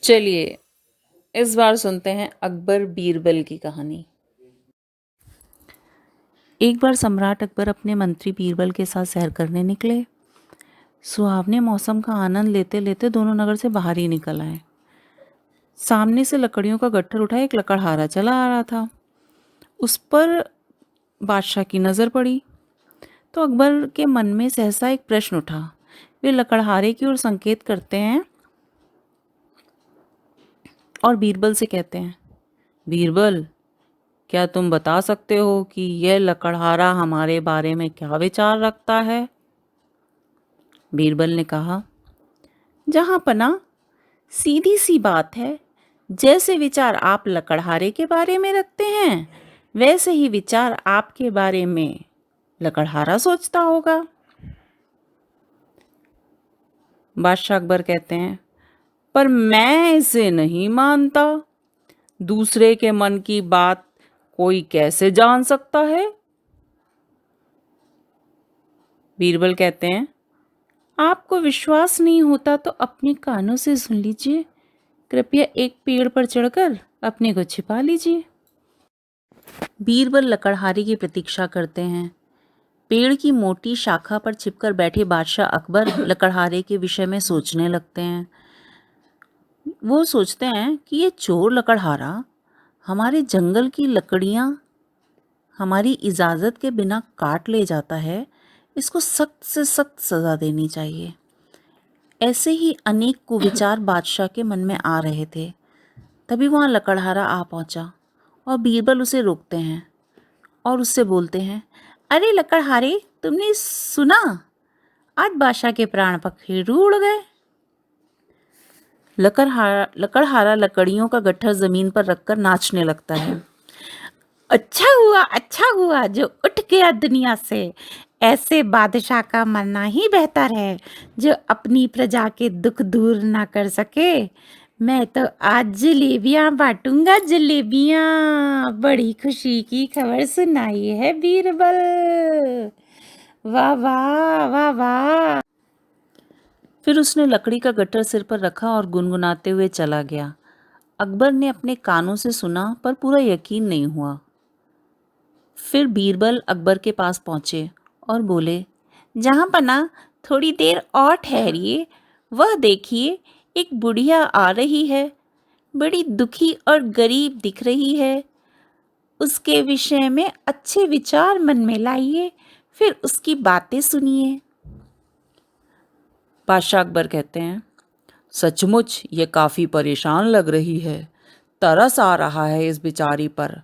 चलिए इस बार सुनते हैं अकबर बीरबल की कहानी। एक बार सम्राट अकबर अपने मंत्री बीरबल के साथ सैर करने निकले। सुहावने मौसम का आनंद लेते लेते दोनों नगर से बाहर ही निकल आए। सामने से लकड़ियों का गट्ठर उठा एक लकड़हारा चला आ रहा था। उस पर बादशाह की नज़र पड़ी तो अकबर के मन में सहसा एक प्रश्न उठा। वे लकड़हारे की ओर संकेत करते हैं और बीरबल से कहते हैं, बीरबल, क्या तुम बता सकते हो कि यह लकड़हारा हमारे बारे में क्या विचार रखता है? बीरबल ने कहा, जहां पना, सीधी सी बात है। जैसे विचार आप लकड़हारे के बारे में रखते हैं, वैसे ही विचार आपके बारे में लकड़हारा सोचता होगा। बादशाह अकबर कहते हैं, पर मैं इसे नहीं मानता। दूसरे के मन की बात कोई कैसे जान सकता है? बीरबल कहते हैं, आपको विश्वास नहीं होता तो अपने कानों से सुन लीजिए। कृपया एक पेड़ पर चढ़कर अपने को छिपा लीजिए। बीरबल लकड़हारे की प्रतीक्षा करते हैं। पेड़ की मोटी शाखा पर छिपकर बैठे बादशाह अकबर लकड़हारे के विषय में सोचने लगते हैं। वो सोचते हैं कि ये चोर लकड़हारा हमारे जंगल की लकड़ियां हमारी इजाज़त के बिना काट ले जाता है। इसको सख्त से सख्त सज़ा देनी चाहिए। ऐसे ही अनेक कुविचार बादशाह के मन में आ रहे थे। तभी वहाँ लकड़हारा आ पहुंचा और बीरबल उसे रोकते हैं और उससे बोलते हैं, अरे लकड़हारे, तुमने सुना? आज बादशाह के प्राण पखेरु उड़ गए। लकड़हारा लकड़ियों का गट्ठर जमीन पर रखकर नाचने लगता है। अच्छा हुआ जो उठ गया दुनिया से। ऐसे बादशाह का मरना ही बेहतर है जो अपनी प्रजा के दुख दूर ना कर सके। मैं तो आज जलेबियां बांटूंगा, जलेबियां। बड़ी खुशी की खबर सुनाई है बीरबल। वाह वाह वाह वाह। फिर उसने लकड़ी का गट्ठर सिर पर रखा और गुनगुनाते हुए चला गया। अकबर ने अपने कानों से सुना पर पूरा यकीन नहीं हुआ। फिर बीरबल अकबर के पास पहुंचे और बोले, जहां पना, थोड़ी देर और ठहरिए। वह देखिए, एक बुढ़िया आ रही है। बड़ी दुखी और गरीब दिख रही है। उसके विषय में अच्छे विचार मन में लाइए, फिर उसकी बातें सुनिए। बादशाह अकबर कहते हैं, सचमुच ये काफ़ी परेशान लग रही है। तरस आ रहा है इस बेचारी पर।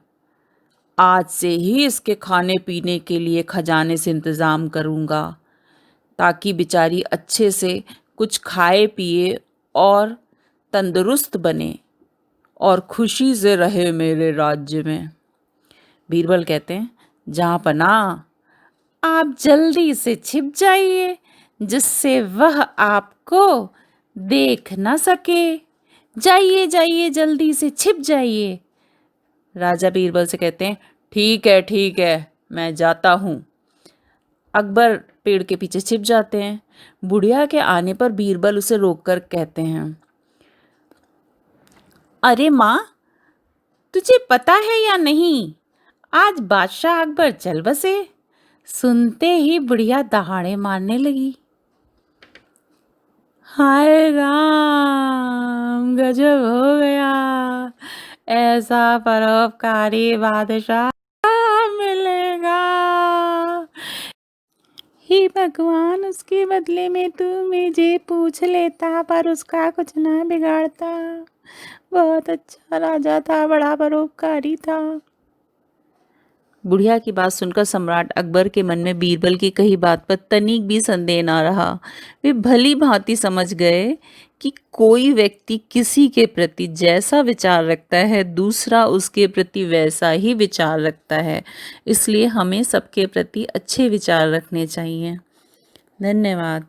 आज से ही इसके खाने पीने के लिए खजाने से इंतज़ाम करूँगा ताकि बेचारी अच्छे से कुछ खाए पिए और तंदुरुस्त बने और खुशी से रहे मेरे राज्य में। बीरबल कहते हैं, जहाँ पना, आप जल्दी से छिप जाइए जिससे वह आपको देख ना सके। जाइए जाइए, जल्दी से छिप जाइए। राजा बीरबल से कहते हैं, ठीक है, मैं जाता हूँ। अकबर पेड़ के पीछे छिप जाते हैं। बुढ़िया के आने पर बीरबल उसे रोककर कहते हैं, अरे माँ, तुझे पता है या नहीं, आज बादशाह अकबर चल बसे। सुनते ही बुढ़िया दहाड़े मारने लगी। हाय राम, गजब हो गया। ऐसा परोपकारी बादशाह मिलेगा। हे भगवान, उसके बदले में तू मुझे पूछ लेता, पर उसका कुछ ना बिगाड़ता। बहुत अच्छा राजा था, बड़ा परोपकारी था। बुढ़िया की बात सुनकर सम्राट अकबर के मन में बीरबल की कही बात पर तनिक भी संदेह न रहा। वे भली भांति समझ गए कि कोई व्यक्ति किसी के प्रति जैसा विचार रखता है, दूसरा उसके प्रति वैसा ही विचार रखता है। इसलिए हमें सबके प्रति अच्छे विचार रखने चाहिए। धन्यवाद।